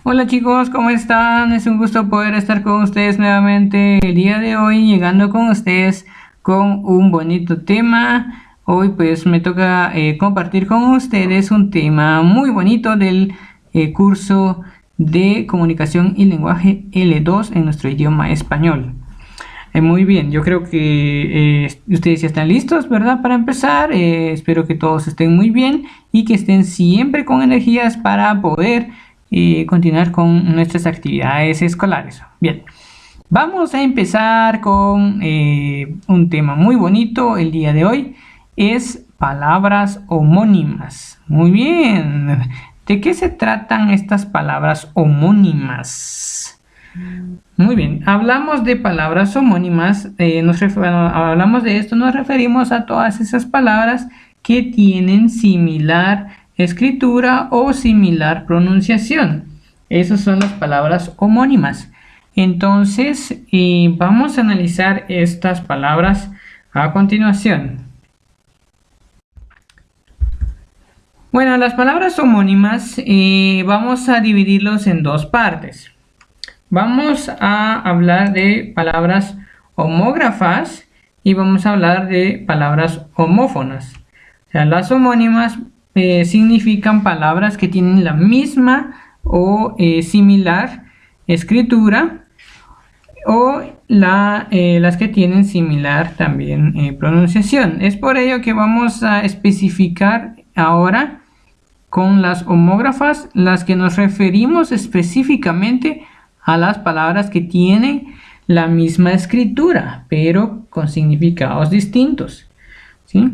Hola chicos, ¿cómo están? Es un gusto poder estar con ustedes nuevamente el día de hoy, llegando con ustedes con un bonito tema. Hoy pues me toca compartir con ustedes un tema muy bonito del curso de comunicación y lenguaje L2 en nuestro idioma español. Muy bien, yo creo que ustedes ya están listos, ¿verdad? Para empezar, espero que todos estén muy bien y que estén siempre con energías para poder continuar con nuestras actividades escolares. Bien, vamos a empezar con un tema muy bonito el día de hoy. Es palabras homónimas. Muy bien. ¿De qué se tratan estas palabras homónimas? Muy bien, hablamos de palabras homónimas, hablamos de esto, nos referimos a todas esas palabras que tienen similar escritura o similar pronunciación. Esas son las palabras homónimas. Entonces, vamos a analizar estas palabras a continuación. Bueno, las palabras homónimas vamos a dividirlos en dos partes. Vamos a hablar de palabras homógrafas y vamos a hablar de palabras homófonas. O sea, las homónimas significan palabras que tienen la misma o similar escritura, o las que tienen similar también pronunciación. Es por ello que vamos a especificar ahora con las homógrafas, las que nos referimos específicamente a las palabras que tienen la misma escritura, pero con significados distintos, ¿sí?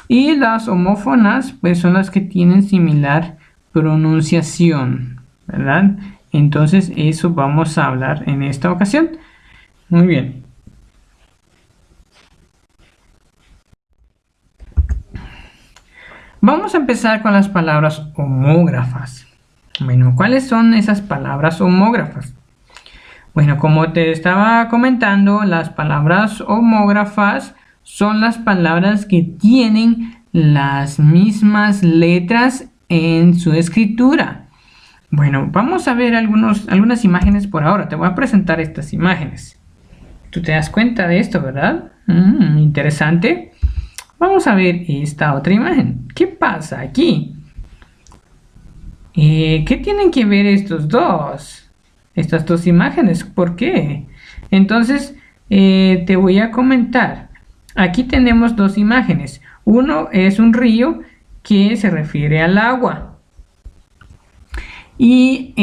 Y las homófonas, pues son las que tienen similar pronunciación, ¿verdad? Entonces, eso vamos a hablar en esta ocasión. Muy bien. Vamos a empezar con las palabras homógrafas. Bueno, ¿cuáles son esas palabras homógrafas? Bueno, como te estaba comentando, las palabras homógrafas son las palabras que tienen las mismas letras en su escritura. Bueno, vamos a ver algunas imágenes por ahora. Te voy a presentar estas imágenes. Tú te das cuenta de esto, ¿verdad? Interesante. Vamos a ver esta otra imagen. ¿Qué pasa aquí? ¿Qué tienen que ver estos dos? Estas dos imágenes, ¿por qué? Entonces, te voy a comentar. Aquí tenemos dos imágenes. Uno es un río que se refiere al agua. Y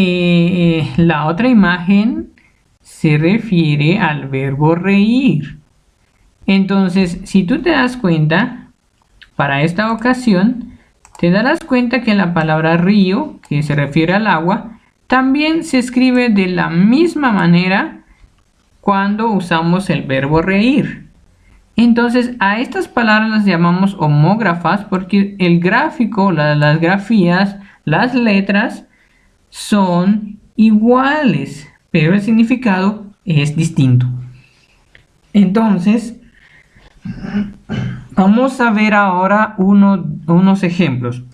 la otra imagen se refiere al verbo reír. Entonces, si tú te das cuenta, para esta ocasión, te darás cuenta que la palabra río, que se refiere al agua, también se escribe de la misma manera cuando usamos el verbo reír. Entonces, a estas palabras las llamamos homógrafas porque el gráfico, las grafías, las letras son iguales, pero el significado es distinto. Entonces, vamos a ver ahora unos ejemplos.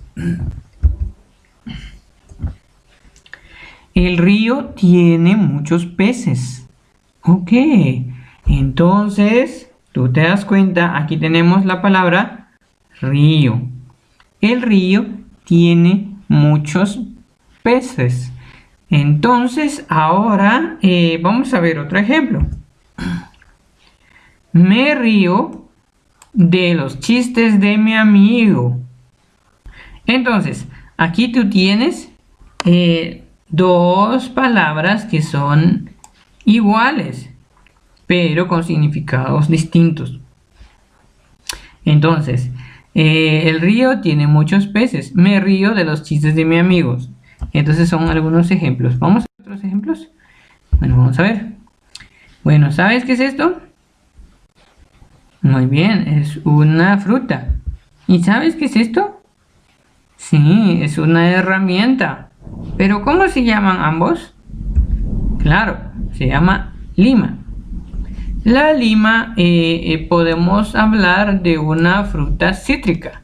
El río tiene muchos peces. Ok, entonces, tú te das cuenta, aquí tenemos la palabra río. El río tiene muchos peces. Entonces, ahora vamos a ver otro ejemplo. Me río de los chistes de mi amigo. Entonces, aquí tú tienes dos palabras que son iguales, pero con significados distintos. Entonces, el río tiene muchos peces. Me río de los chistes de mis amigos. Entonces son algunos ejemplos. ¿Vamos a ver otros ejemplos? Bueno, vamos a ver. Bueno, ¿sabes qué es esto? Muy bien, es una fruta. ¿Y sabes qué es esto? Sí, es una herramienta. ¿Pero cómo se llaman ambos? Claro, se llama lima. La lima podemos hablar de una fruta cítrica.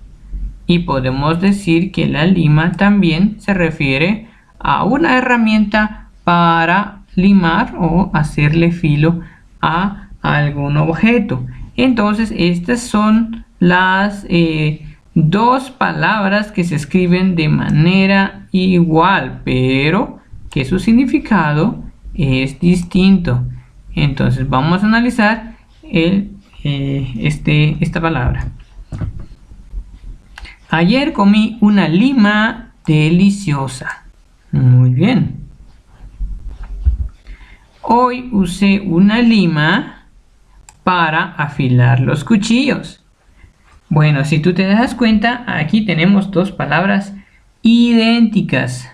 Y podemos decir que la lima también se refiere a una herramienta para limar o hacerle filo a algún objeto. Entonces estas son las dos palabras que se escriben de manera igual, pero que su significado es distinto. Entonces vamos a analizar esta palabra. Ayer comí una lima deliciosa. Muy bien. Hoy usé una lima para afilar los cuchillos. Bueno, si tú te das cuenta, aquí tenemos dos palabras idénticas,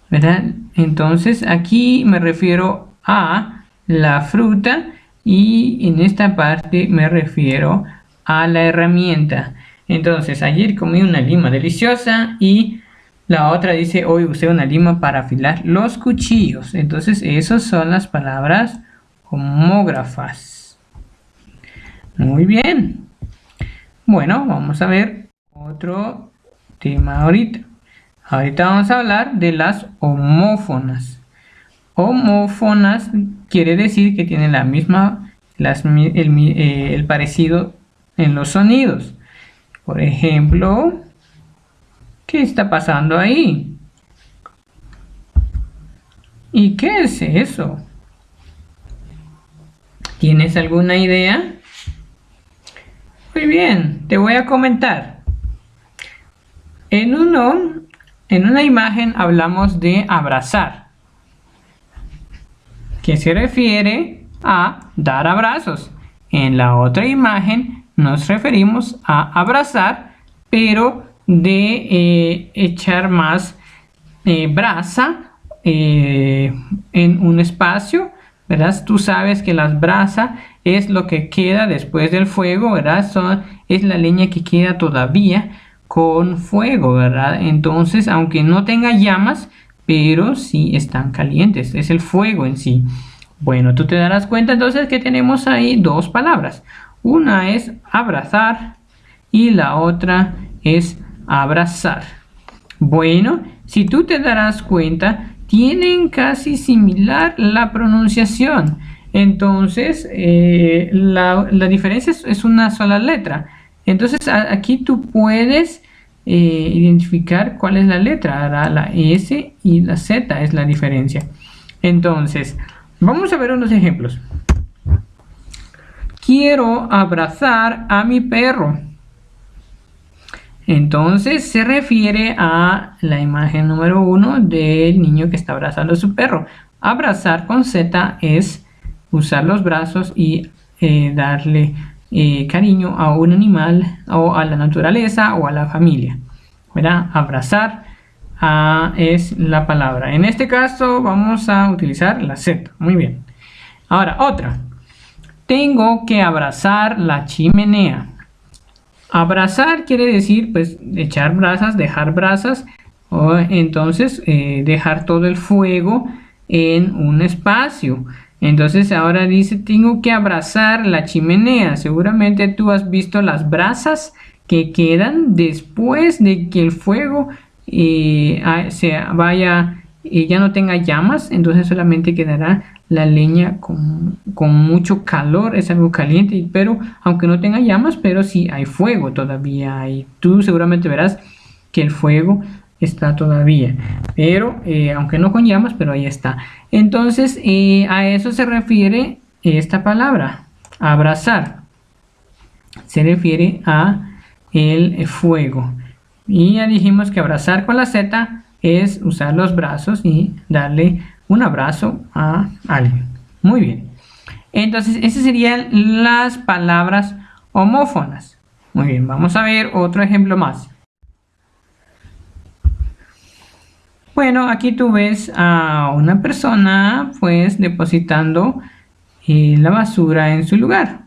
¿verdad? Entonces aquí me refiero a la fruta y en esta parte me refiero a la herramienta. Entonces, ayer comí una lima deliciosa y la otra dice, hoy usé una lima para afilar los cuchillos. Entonces, esas son las palabras homógrafas. Muy bien. Bueno, vamos a ver otro tema ahorita. Ahorita vamos a hablar de las homófonas. Homófonas quiere decir que tienen la misma, el parecido en los sonidos. Por ejemplo, ¿qué está pasando ahí? ¿Y qué es eso? ¿Tienes alguna idea? Muy bien, te voy a comentar. En una imagen hablamos de abrazar, que se refiere a dar abrazos. En la otra imagen nos referimos a abrazar, pero de echar más brasa en un espacio, ¿verdad? Tú sabes que las brasas es lo que queda después del fuego, ¿verdad? Es la leña que queda todavía con fuego, ¿verdad? Entonces, aunque no tenga llamas, pero sí están calientes, es el fuego en sí. Bueno, tú te darás cuenta entonces que tenemos ahí dos palabras. Una es abrazar y la otra es abrazar. Bueno, si tú te darás cuenta, tienen casi similar la pronunciación. Entonces, la diferencia es una sola letra. Entonces, aquí tú puedes identificar cuál es la letra. La S y la Z es la diferencia. Entonces, vamos a ver unos ejemplos. Quiero abrazar a mi perro. Entonces se refiere a la imagen número 1 del niño que está abrazando a su perro. Abrazar con Z es usar los brazos y darle cariño a un animal o a la naturaleza o a la familia, ¿verdad? Abrazar es la palabra. En este caso vamos a utilizar la Z. Muy bien. Ahora otra. Tengo que abrazar la chimenea. Abrazar quiere decir pues echar brasas, dejar brasas, o entonces dejar todo el fuego en un espacio. Entonces ahora dice tengo que abrazar la chimenea. Seguramente tú has visto las brasas que quedan después de que el fuego se vaya, ya no tenga llamas, entonces solamente quedará la leña con mucho calor, es algo caliente, pero aunque no tenga llamas, pero sí hay fuego todavía ahí. Tú seguramente verás que el fuego está todavía, pero aunque no con llamas, pero ahí está. Entonces a eso se refiere esta palabra, abrazar. Se refiere a el fuego. Y ya dijimos que abrazar con la Z es usar los brazos y darle un abrazo a alguien. Muy bien. Entonces, esas serían las palabras homófonas. Muy bien, vamos a ver otro ejemplo más. Bueno, aquí tú ves a una persona pues depositando la basura en su lugar.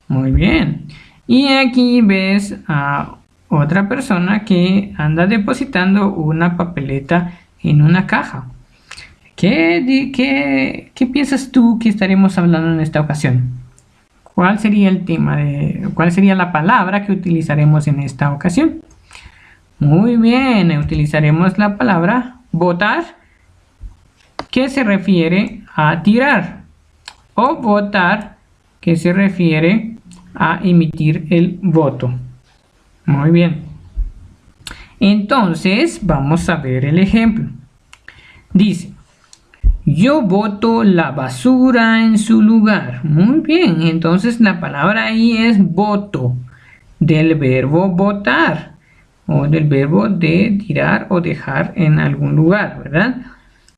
Muy bien. Y aquí ves a otra persona que anda depositando una papeleta en una caja. ¿Qué piensas tú que estaremos hablando en esta ocasión? ¿Cuál sería el tema cuál sería la palabra que utilizaremos en esta ocasión? Muy bien, utilizaremos la palabra botar que se refiere a tirar, o votar, que se refiere a emitir el voto. Muy bien. Entonces, vamos a ver el ejemplo. Dice, yo boto la basura en su lugar. Muy bien, entonces la palabra ahí es voto, del verbo votar, o del verbo de tirar o dejar en algún lugar, ¿verdad?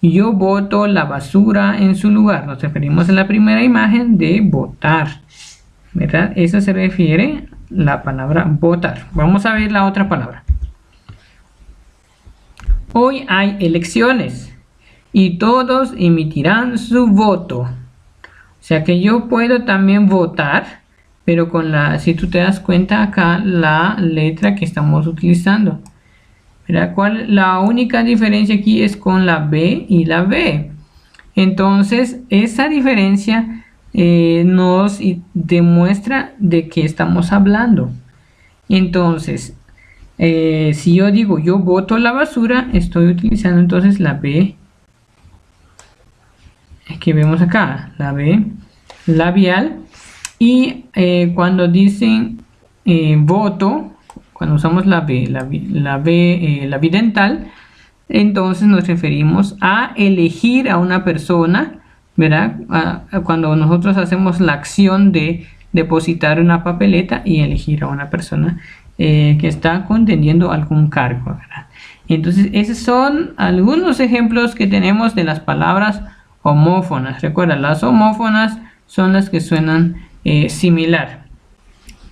Yo boto la basura en su lugar. Nos referimos a la primera imagen de votar, ¿verdad? Eso se refiere a la palabra votar. Vamos a ver la otra palabra. Hoy hay elecciones y todos emitirán su voto. O sea que yo puedo también votar, pero con si tú te das cuenta acá, la letra que estamos utilizando. ¿Verdad? La única diferencia aquí es con la B y la B. Entonces, esa diferencia nos demuestra de qué estamos hablando. Entonces, si yo digo yo boto la basura, estoy utilizando entonces la B que vemos acá, la B labial. Y cuando dicen voto, cuando usamos la B dental, entonces nos referimos a elegir a una persona, ¿verdad? Cuando nosotros hacemos la acción de depositar una papeleta y elegir a una persona que está contendiendo algún cargo, ¿verdad? Entonces, esos son algunos ejemplos que tenemos de las palabras homófonas. Recuerda, las homófonas son las que suenan similar,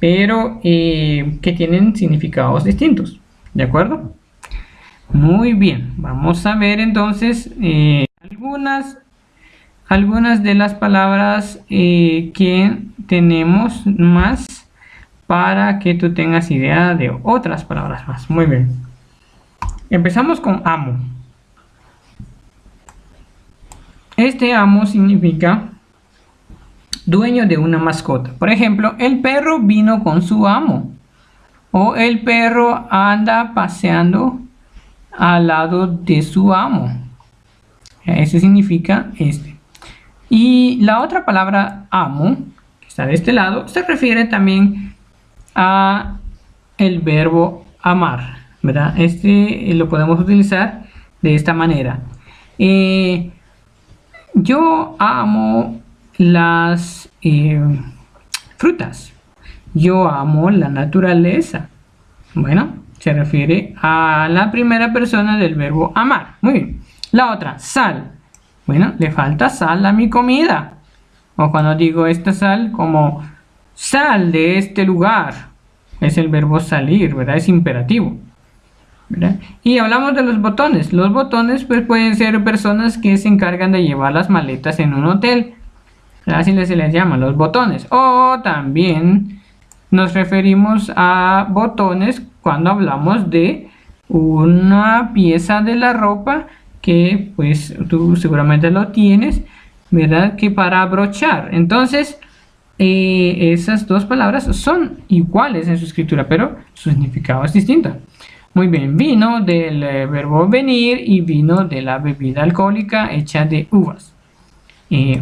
pero que tienen significados distintos, ¿de acuerdo? Muy bien, vamos a ver entonces algunas de las palabras que tenemos más para que tú tengas idea de otras palabras más. Muy bien, empezamos con amo. Este amo significa dueño de una mascota. Por ejemplo, el perro vino con su amo, o el perro anda paseando al lado de su amo. Ese significa este. Y la otra palabra amo, que está de este lado, se refiere también a el verbo amar, ¿verdad? Este lo podemos utilizar de esta manera. Yo amo las frutas. Yo amo la naturaleza. Bueno, se refiere a la primera persona del verbo amar. Muy bien. La otra, sal. Bueno, le falta sal a mi comida. O cuando digo esta sal, como sal de este lugar. Es el verbo salir, ¿verdad? Es imperativo, ¿verdad? Y hablamos de los botones. Los botones pues pueden ser personas que se encargan de llevar las maletas en un hotel. Así se les llama, los botones. O también nos referimos a botones cuando hablamos de una pieza de la ropa que pues tú seguramente lo tienes, ¿verdad? Que para abrochar. Entonces, esas dos palabras son iguales en su escritura, pero su significado es distinto. Muy bien, vino del verbo venir y vino de la bebida alcohólica hecha de uvas.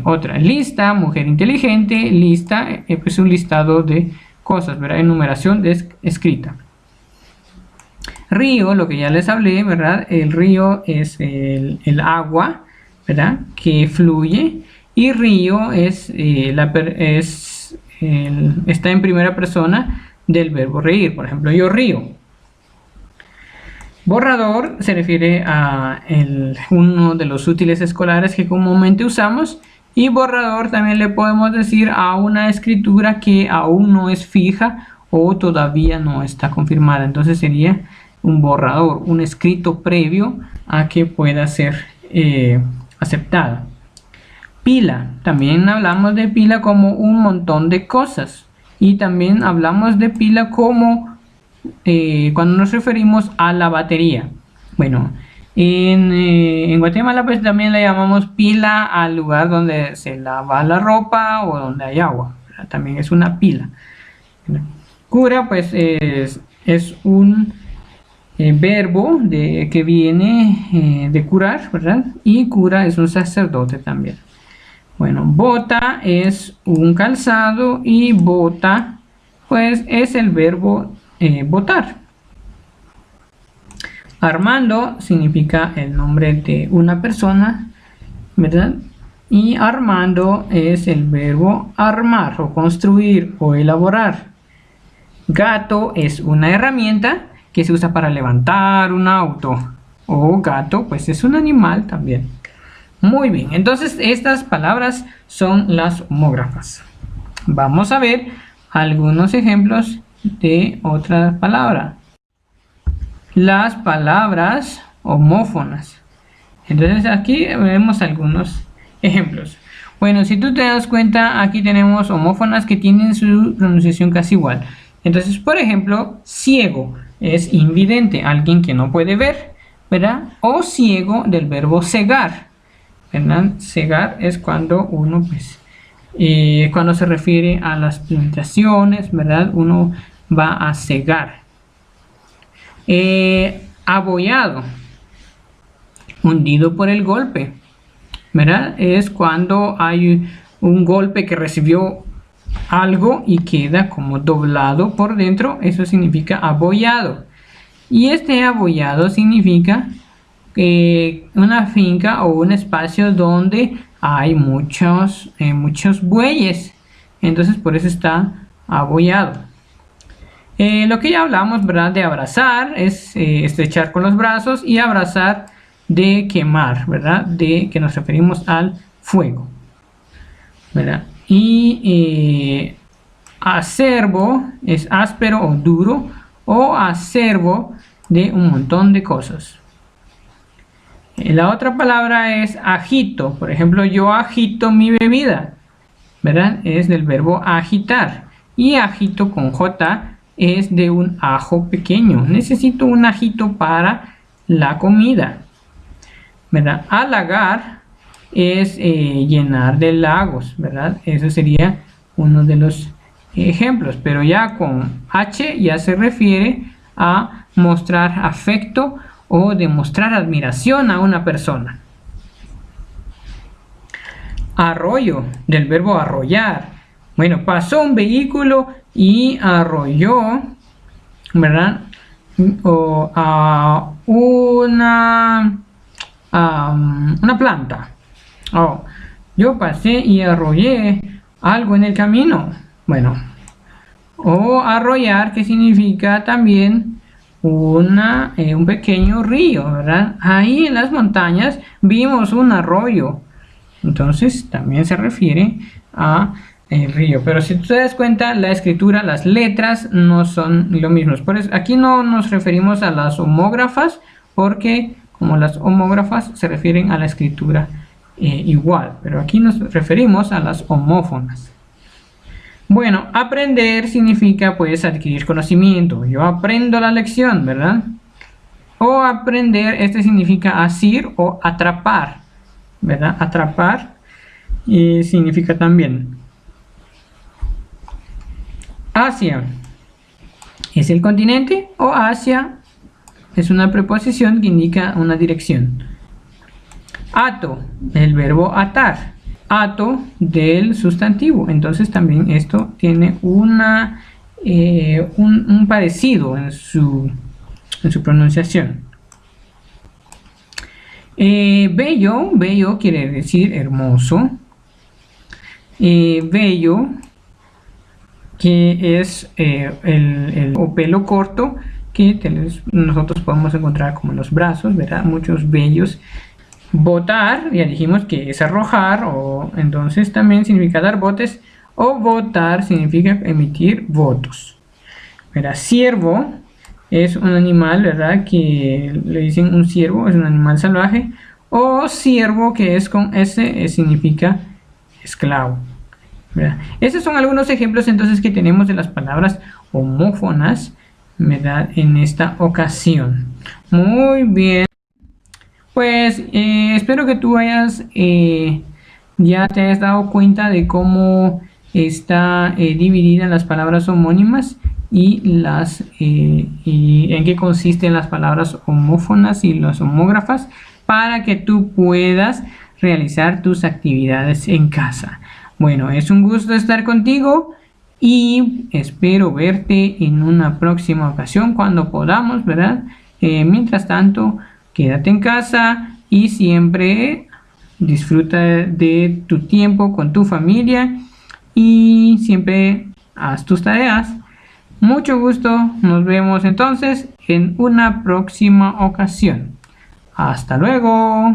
Otra, lista, mujer inteligente, lista, pues un listado de cosas, ¿verdad? Enumeración escrita. Río, lo que ya les hablé, ¿verdad? El río es el agua, ¿verdad? Que fluye. Y río es, está en primera persona del verbo reír. Por ejemplo, yo río. Borrador se refiere a uno de los útiles escolares que comúnmente usamos. Y borrador también le podemos decir a una escritura que aún no es fija o todavía no está confirmada. Entonces sería un borrador, un escrito previo a que pueda ser aceptada. Pila, también hablamos de pila como un montón de cosas. Y también hablamos de pila como cuando nos referimos a la batería. Bueno, en Guatemala pues también le llamamos pila al lugar donde se lava la ropa o donde hay agua. También es una pila. Cura pues es un verbo que viene de curar, ¿verdad? Y cura es un sacerdote también. Bueno, bota es un calzado y bota, pues es el verbo botar. Armando significa el nombre de una persona, ¿verdad? Y armando es el verbo armar o construir o elaborar. Gato es una herramienta que se usa para levantar un auto. O gato, pues es un animal también. Muy bien, entonces estas palabras son las homógrafas. Vamos a ver algunos ejemplos de otra palabra. Las palabras homófonas. Entonces aquí vemos algunos ejemplos. Bueno, si tú te das cuenta, aquí tenemos homófonas que tienen su pronunciación casi igual. Entonces, por ejemplo, ciego es invidente, alguien que no puede ver, ¿verdad? O ciego del verbo cegar, ¿verdad? Cegar es cuando uno, pues, cuando se refiere a las plantaciones, ¿verdad? Uno va a cegar. Abollado, hundido por el golpe, ¿verdad? Es cuando hay un golpe que recibió algo y queda como doblado por dentro, eso significa abollado. Y este abollado significa una finca o un espacio donde hay muchos bueyes, entonces por eso está abollado. Lo que ya hablamos, ¿verdad? De abrazar es estrechar con los brazos, y abrazar de quemar, ¿verdad? De que nos referimos al fuego, ¿verdad? Y acerbo es áspero o duro, o acerbo de un montón de cosas. La otra palabra es agito. Por ejemplo, yo agito mi bebida, ¿verdad? Es del verbo agitar. Y agito con J es de un ajo pequeño. Necesito un ajito para la comida, ¿verdad? Halagar es llenar de lagos, ¿verdad? Eso sería uno de los ejemplos, pero ya con H ya se refiere a mostrar afecto o demostrar admiración a una persona. Arroyo, del verbo arrollar. Bueno, pasó un vehículo y arrolló, ¿verdad? O a una planta. Oh, yo pasé y arrollé algo en el camino. Bueno, o arrollar, que significa también un pequeño río, ¿verdad? Ahí en las montañas vimos un arroyo. Entonces también se refiere a el río. Pero si tú te das cuenta, la escritura, las letras no son lo mismo. Por eso aquí no nos referimos a las homógrafas, porque como las homógrafas se refieren a la escritura igual. Pero aquí nos referimos a las homófonas. Bueno, aprender significa pues adquirir conocimiento. Yo aprendo la lección, ¿verdad? O aprender, este significa asir o atrapar, ¿verdad? Atrapar significa también. Asia es el continente, o Asia es una preposición que indica una dirección. Ato, el verbo atar. Ato del sustantivo, entonces también esto tiene un parecido en su pronunciación. Bello, bello quiere decir hermoso. Bello, que es el pelo corto que nosotros podemos encontrar como en los brazos, ¿verdad? Muchos vellos. Botar, ya dijimos que es arrojar, o entonces también significa dar botes, o votar significa emitir votos. Mira, ciervo es un animal, ¿verdad? Que le dicen un ciervo, es un animal salvaje, o ciervo, que es con S, significa esclavo, ¿verdad? Estos son algunos ejemplos entonces que tenemos de las palabras homófonas, ¿verdad? En esta ocasión. Muy bien. Pues espero que tú ya te hayas dado cuenta de cómo está dividida las palabras homónimas y en qué consisten las palabras homófonas y las homógrafas para que tú puedas realizar tus actividades en casa. Bueno, es un gusto estar contigo y espero verte en una próxima ocasión cuando podamos, ¿verdad? Mientras tanto, quédate en casa y siempre disfruta de tu tiempo con tu familia y siempre haz tus tareas. Mucho gusto, nos vemos entonces en una próxima ocasión. Hasta luego.